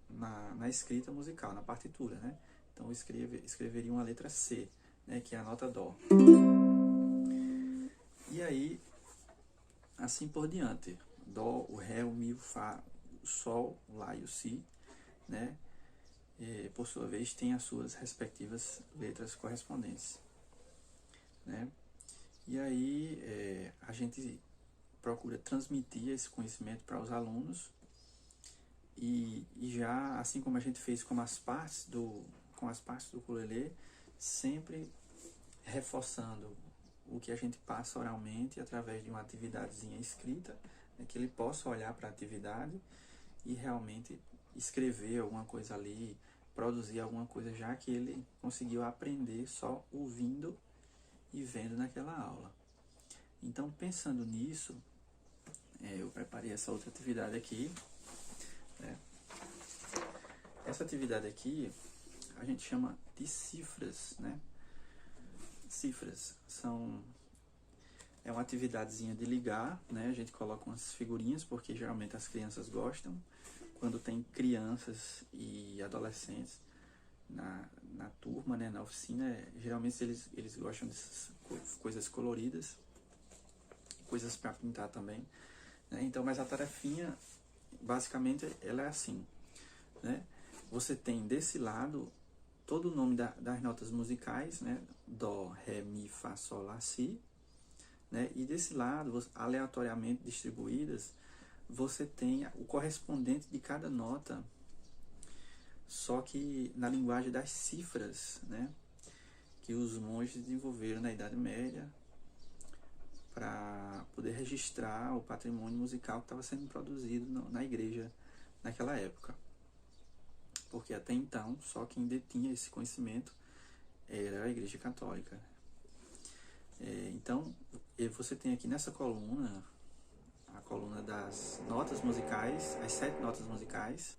na escrita musical, na partitura, né? Então eu escreveria uma letra C, né, que é a nota Dó. E aí, assim por diante. Dó, o Ré, o Mi, o Fá, o Sol, o Lá e o Si, né? E, por sua vez, tem as suas respectivas letras correspondentes, né? E aí a gente procura transmitir esse conhecimento para os alunos e já, assim como a gente fez com as partes do ukulele, sempre reforçando o que a gente passa oralmente através de uma atividadezinha escrita, né, que ele possa olhar para a atividade e realmente escrever alguma coisa ali, produzir alguma coisa, já que ele conseguiu aprender só ouvindo e vendo naquela aula. Então, pensando nisso, eu preparei essa outra atividade aqui, né? Essa atividade aqui a gente chama de cifras, né? Cifras é uma atividadezinha de ligar, né? A gente coloca umas figurinhas, porque geralmente as crianças gostam. Quando tem crianças e adolescentes na turma, né? Na oficina, geralmente eles gostam dessas coisas coloridas, coisas para pintar também, né? Então, mas a tarefinha, basicamente, ela é assim, né? Você tem desse lado todo o nome das notas musicais, né? Dó, Ré, Mi, Fá, Sol, Lá, Si, né? E desse lado, aleatoriamente distribuídas, você tem o correspondente de cada nota, só que na linguagem das cifras, né? Que os monges desenvolveram na Idade Média para poder registrar o patrimônio musical que estava sendo produzido na igreja naquela época. Porque até então, só quem detinha esse conhecimento era a Igreja Católica. Então, você tem aqui nessa coluna, a coluna das notas musicais, as 7 notas musicais,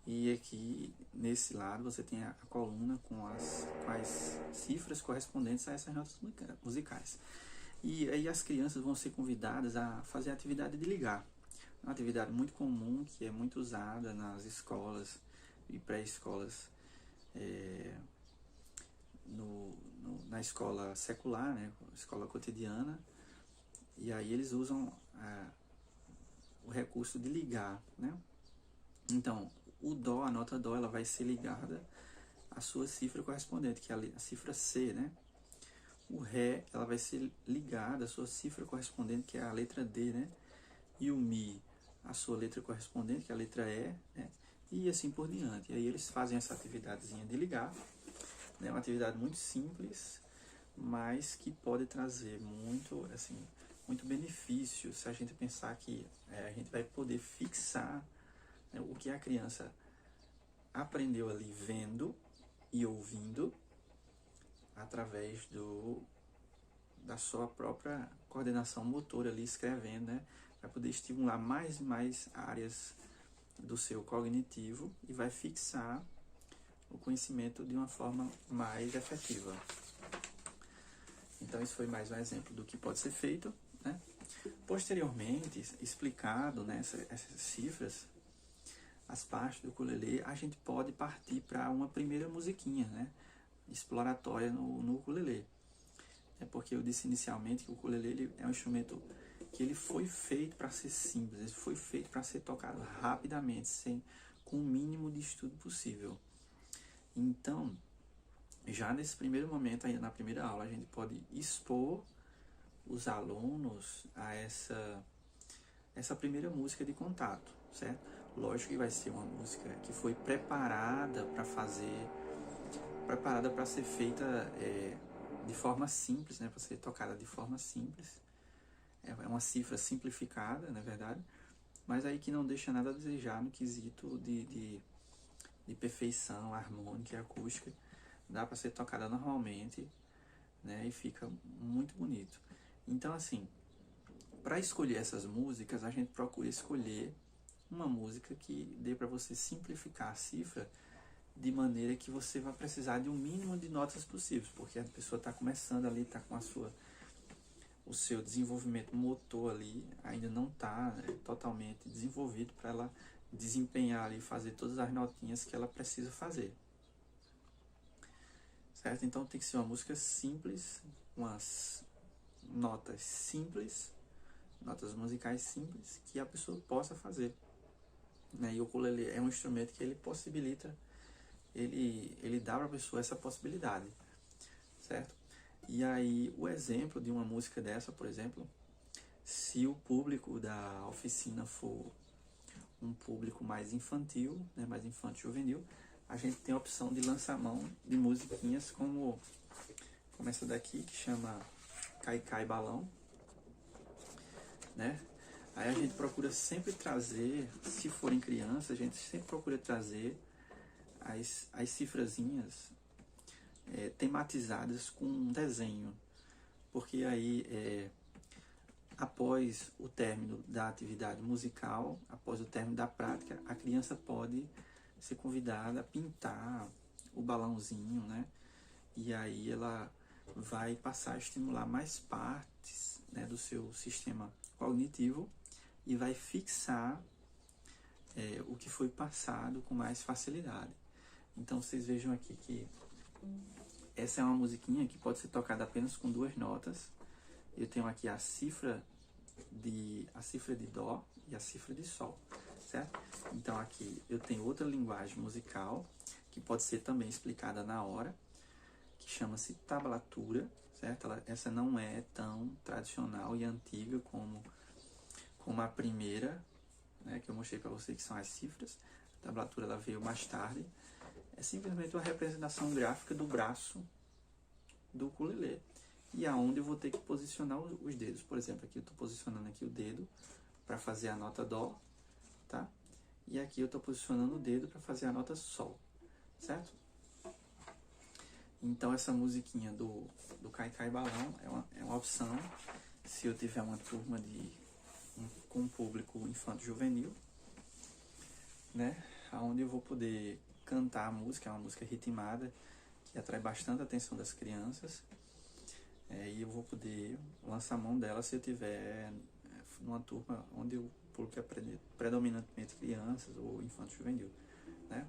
e aqui nesse lado você tem a coluna com as cifras correspondentes a essas notas musicais. E aí as crianças vão ser convidadas a fazer a atividade de ligar. Uma atividade muito comum, que é muito usada nas escolas e pré-escolas, na escola secular, né, escola cotidiana, e aí eles usam o recurso de ligar, né? Então, o Dó, a nota Dó, ela vai ser ligada à sua cifra correspondente, que é a cifra C, né? O Ré, ela vai ser ligada à sua cifra correspondente, que é a letra D, né? E o Mi, a sua letra correspondente, que é a letra E, né? E assim por diante. E aí eles fazem essa atividadezinha de ligar, né? Uma atividade muito simples, mas que pode trazer muito benefício se a gente pensar que a gente vai poder fixar, né, o que a criança aprendeu ali vendo e ouvindo através da sua própria coordenação motora ali escrevendo, né? Vai poder estimular mais e mais áreas do seu cognitivo e vai fixar o conhecimento de uma forma mais efetiva. Então, isso foi mais um exemplo do que pode ser feito, né? Posteriormente, explicado, né, essas cifras, as partes do ukulele, a gente pode partir para uma primeira musiquinha, né, exploratória no ukulele. Porque eu disse inicialmente que o ukulele é um instrumento que ele foi feito para ser simples, ele foi feito para ser tocado rapidamente, com o mínimo de estudo possível. Então, já nesse primeiro momento, ainda na primeira aula, a gente pode expor os alunos a essa primeira música de contato, certo? Lógico que vai ser uma música que foi preparada para ser feita de forma simples, né? Para ser tocada de forma simples. É uma cifra simplificada, na verdade, mas aí que não deixa nada a desejar no quesito de perfeição harmônica e acústica. Dá para ser tocada normalmente, né? E fica muito bonito. Então, assim, para escolher essas músicas, a gente procura escolher uma música que dê para você simplificar a cifra de maneira que você vai precisar de um mínimo de notas possíveis, porque a pessoa está começando ali, está com o seu desenvolvimento motor ali ainda não está totalmente desenvolvido para ela desempenhar ali, fazer todas as notinhas que ela precisa fazer. Certo? Então tem que ser uma música simples, umas notas simples, notas musicais simples, que a pessoa possa fazer. Né? E o ukulele é um instrumento que ele possibilita, ele dá para a pessoa essa possibilidade, certo? E aí o exemplo de uma música dessa, por exemplo, se o público da oficina for um público mais infantil, né, mais infanto-juvenil, a gente tem a opção de lançar mão de musiquinhas como essa daqui, que chama Cai Cai Balão, né? Aí a gente procura sempre trazer, se forem crianças, a gente sempre procura trazer as cifrazinhas tematizadas com um desenho, porque aí após o término da atividade musical, após o término da prática, a criança pode ser convidada a pintar o balãozinho, né? E aí ela vai passar a estimular mais partes, né, do seu sistema cognitivo e vai fixar o que foi passado com mais facilidade. Então vocês vejam aqui que essa é uma musiquinha que pode ser tocada apenas com 2 notas. Eu tenho aqui a cifra de Dó e a cifra de Sol, certo? Então aqui eu tenho outra linguagem musical que pode ser também explicada na hora, que chama-se tablatura, certo? Essa não é tão tradicional e antiga como a primeira, né, que eu mostrei para vocês, que são as cifras. A tablatura ela veio mais tarde. É simplesmente uma representação gráfica do braço do ukulele, e aonde eu vou ter que posicionar os dedos. Por exemplo, aqui eu estou posicionando aqui o dedo para fazer a nota Dó, tá? E aqui eu estou posicionando o dedo para fazer a nota Sol, certo? Então essa musiquinha do Cai Cai Balão é uma opção se eu tiver uma turma com um público infanto-juvenil, né? Onde eu vou poder cantar a música, é uma música ritmada, que atrai bastante a atenção das crianças, e eu vou poder lançar mão dela se eu tiver numa turma onde o público é predominantemente crianças ou infanto-juvenil, né?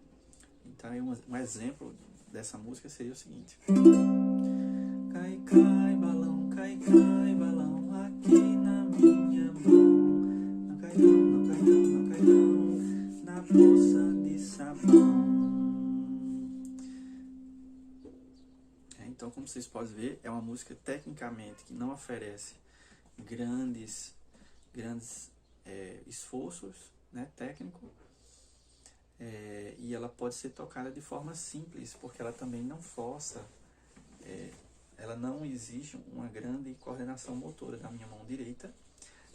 Então um exemplo dessa música seria o seguinte: cai, cai, balão, aqui na minha mão. Não cai não, não cai não, não cai não, na poça de sabão. Então, como vocês podem ver, é uma música tecnicamente que não oferece grandes esforços, né, técnico, e ela pode ser tocada de forma simples, porque ela também não força, ela não exige uma grande coordenação motora da minha mão direita,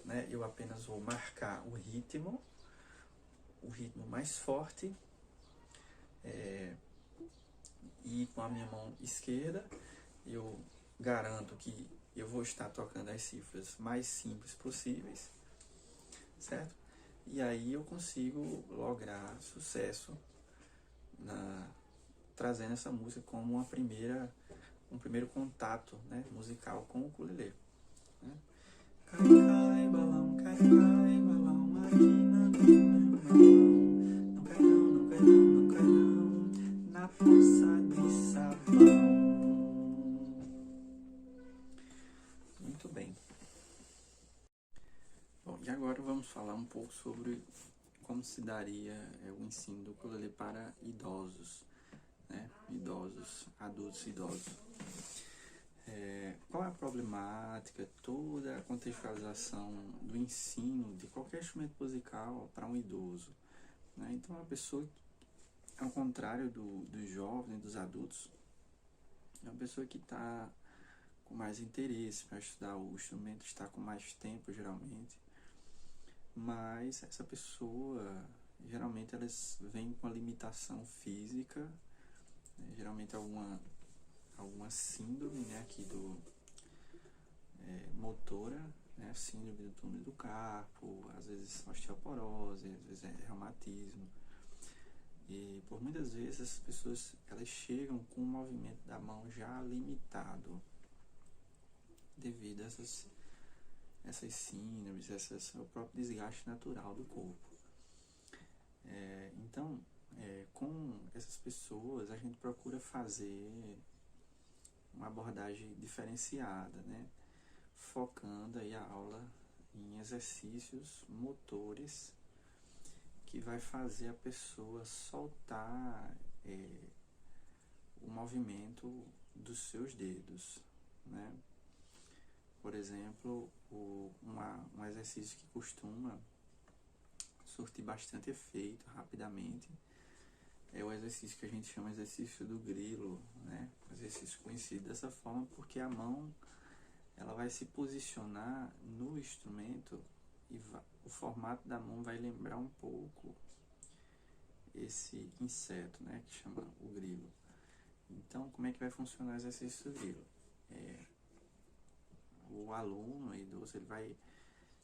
né? Eu apenas vou marcar o ritmo mais forte, e com a minha mão esquerda eu garanto que eu vou estar tocando as cifras mais simples possíveis, certo? E aí eu consigo lograr sucesso trazendo essa música como um primeiro contato, né, musical com o ukulele, né? Cai, cai, balão, aqui na minha mão. Não cai não, não cai não, não cai não, na poça de sabão. Muito bem. Bom, e agora vamos falar um pouco sobre como se daria o ensino do ukulele para idosos, né? Adultos idosos. Qual é a problemática, toda a contextualização do ensino de qualquer instrumento musical para um idoso, né? Então, a pessoa, ao contrário dos jovens, dos adultos, é uma pessoa que está com mais interesse para estudar o instrumento, está com mais tempo, geralmente, mas essa pessoa, geralmente, elas vêm com uma limitação física, né? Geralmente alguma síndrome, né, aqui motora, né, síndrome do túnel do carpo, às vezes osteoporose, às vezes reumatismo. E por muitas vezes as pessoas elas chegam com o movimento da mão já limitado devido a essas essas síndromes, o próprio desgaste natural do corpo. Então, com essas pessoas, a gente procura fazer uma abordagem diferenciada, né? Focando aí a aula em exercícios motores que vai fazer a pessoa soltar o movimento dos seus dedos, né? Por exemplo, um exercício que costuma surtir bastante efeito rapidamente é o exercício que a gente chama de exercício do grilo, né? Exercício conhecido dessa forma porque a mão ela vai se posicionar no instrumento e o formato da mão vai lembrar um pouco esse inseto, né? Que chama o grilo. Então, como é que vai funcionar o exercício do grilo? O aluno, o idoso, ele vai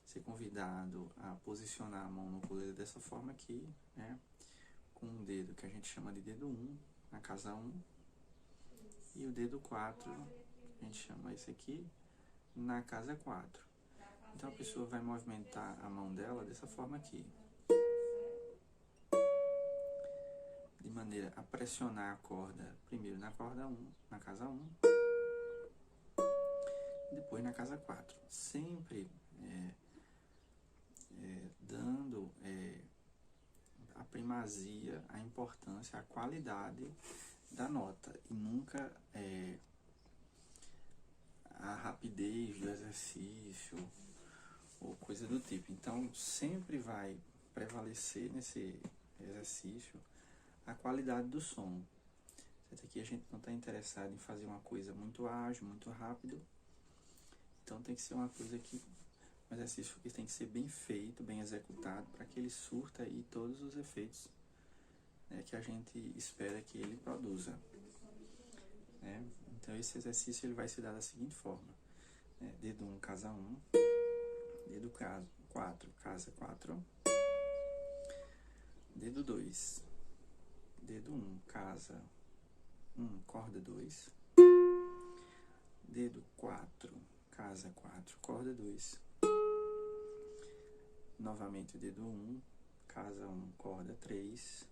ser convidado a posicionar a mão no ukulele dessa forma aqui, né? Com um dedo que a gente chama de dedo 1, na casa 1, e o dedo 4, a gente chama esse aqui, na casa 4. Então a pessoa vai movimentar a mão dela dessa forma aqui, de maneira a pressionar a corda, primeiro na corda 1, na casa 1, depois na casa 4, sempre dando a primazia, a importância, a qualidade da nota e nunca a rapidez do exercício ou coisa do tipo. Então sempre vai prevalecer nesse exercício a qualidade do som. Aqui a gente não está interessado em fazer uma coisa muito ágil, muito rápido. Então tem que ser uma coisa um exercício que tem que ser bem feito, bem executado, para que ele surta aí todos os efeitos, né, que a gente espera que ele produza. Né? Então esse exercício ele vai se dar da seguinte forma, né? Dedo 1, casa 1, dedo 4, casa 4, dedo 2, dedo 1, casa 1, corda 2, dedo 4, casa 4, corda 2, novamente o dedo 1, casa 1, corda 3,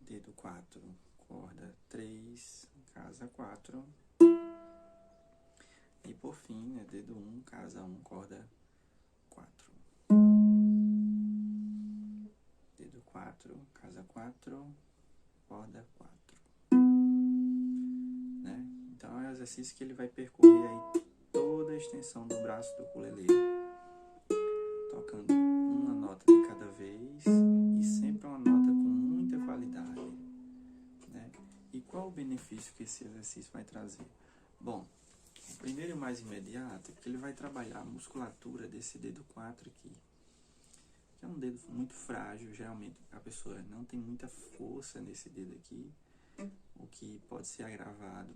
dedo 4, corda 3, casa 4, e por fim, né, dedo 1, casa 1, corda 4. Dedo 4, casa 4, corda 4. Né? Então é um exercício que ele vai percorrer aí toda a extensão do braço do ukulele, tocando uma nota de cada vez e sempre uma nota com muita qualidade. Né? E qual o benefício que esse exercício vai trazer? Bom, o primeiro e mais imediato é que ele vai trabalhar a musculatura desse dedo 4 aqui, que é um dedo muito frágil. Geralmente a pessoa não tem muita força nesse dedo aqui, o que pode ser agravado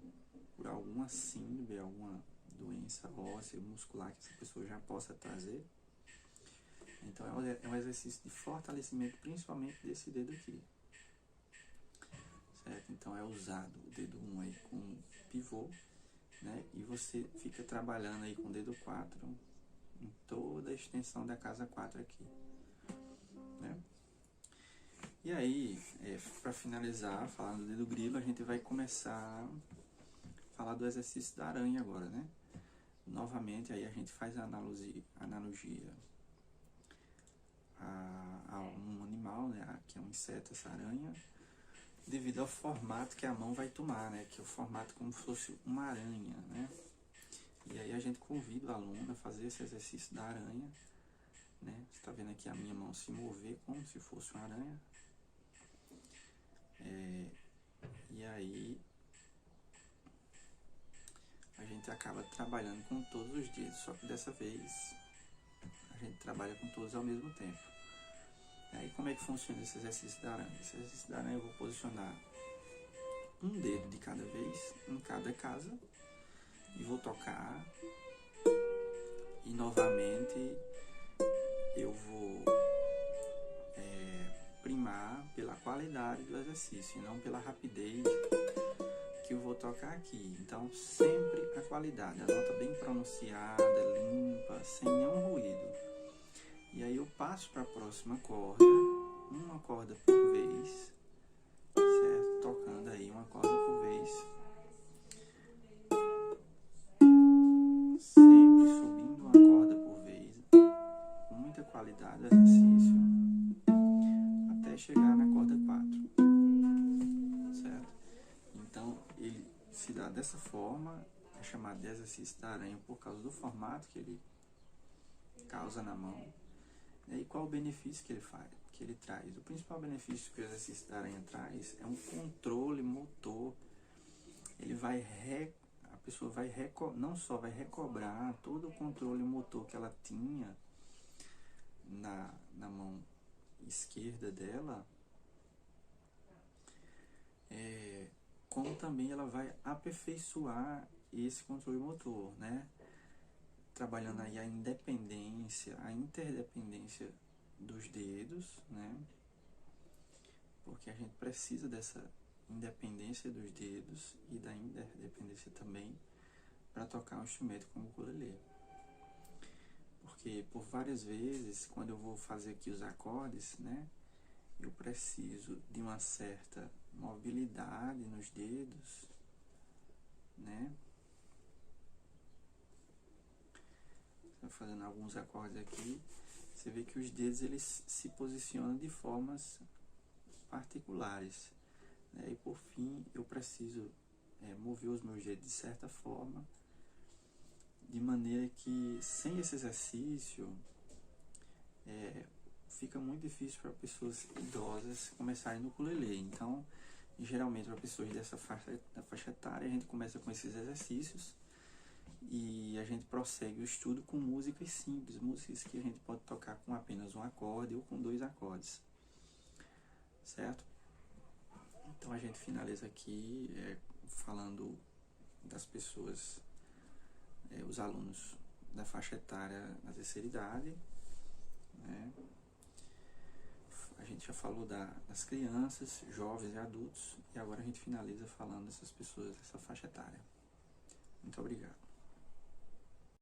por alguma síndrome, alguma doença óssea, muscular que essa pessoa já possa trazer. Então é um exercício de fortalecimento, principalmente desse dedo aqui. Certo? Então é usado o dedo 1 aí com pivô, né? E você fica trabalhando aí com o dedo 4 em toda a extensão da casa 4 aqui. Né? E aí, para finalizar, falando do dedo grilo, a gente vai começar a falar do exercício da aranha agora, né? Novamente, aí a gente faz a analogia a um animal, né? Que é um inseto, essa aranha, devido ao formato que a mão vai tomar, né? Que é o formato como se fosse uma aranha, né? E aí a gente convida o aluno a fazer esse exercício da aranha, né? Você está vendo aqui a minha mão se mover como se fosse uma aranha. E aí a gente acaba trabalhando com todos os dedos, só que dessa vez a gente trabalha com todos ao mesmo tempo. E aí como é que funciona esse exercício da aranha? Esse exercício da aranha eu vou posicionar um dedo de cada vez em cada casa e vou tocar, e novamente eu vou primar pela qualidade do exercício e não pela rapidez que eu vou tocar aqui. Então, sempre a qualidade, a nota bem pronunciada, limpa, sem nenhum ruído. E aí eu passo para a próxima corda, uma corda por vez, certo? Tocando aí uma corda por vez. Sempre subindo uma corda por vez, com muita qualidade o exercício, até chegar na corda 4, certo? Então, ele se dá dessa forma, é chamado de exercício da aranha por causa do formato que ele causa na mão. E qual o benefício que ele faz, que ele traz? O principal benefício que o exercício da aranha traz é um controle motor. Ele vai a pessoa vai não só vai recobrar todo o controle motor que ela tinha na mão esquerda dela, como também ela vai aperfeiçoar esse controle motor, né? Trabalhando aí a independência, a interdependência dos dedos, né? Porque a gente precisa dessa independência dos dedos e da interdependência também para tocar um instrumento como o ukulele. Porque por várias vezes, quando eu vou fazer aqui os acordes, né? Eu preciso de uma certa mobilidade nos dedos, né? Fazendo alguns acordes aqui, você vê que os dedos eles se posicionam de formas particulares, né? E por fim eu preciso mover os meus dedos de certa forma, de maneira que sem esse exercício fica muito difícil para pessoas idosas começarem no ukulele. Então, geralmente para pessoas da faixa etária, a gente começa com esses exercícios e a gente prossegue o estudo com músicas simples, músicas que a gente pode tocar com apenas um acorde ou com 2 acordes, certo? Então a gente finaliza aqui falando das pessoas, os alunos da faixa etária da terceira idade, né? A gente já falou das crianças, jovens e adultos, e agora a gente finaliza falando dessas pessoas dessa faixa etária. Muito obrigado.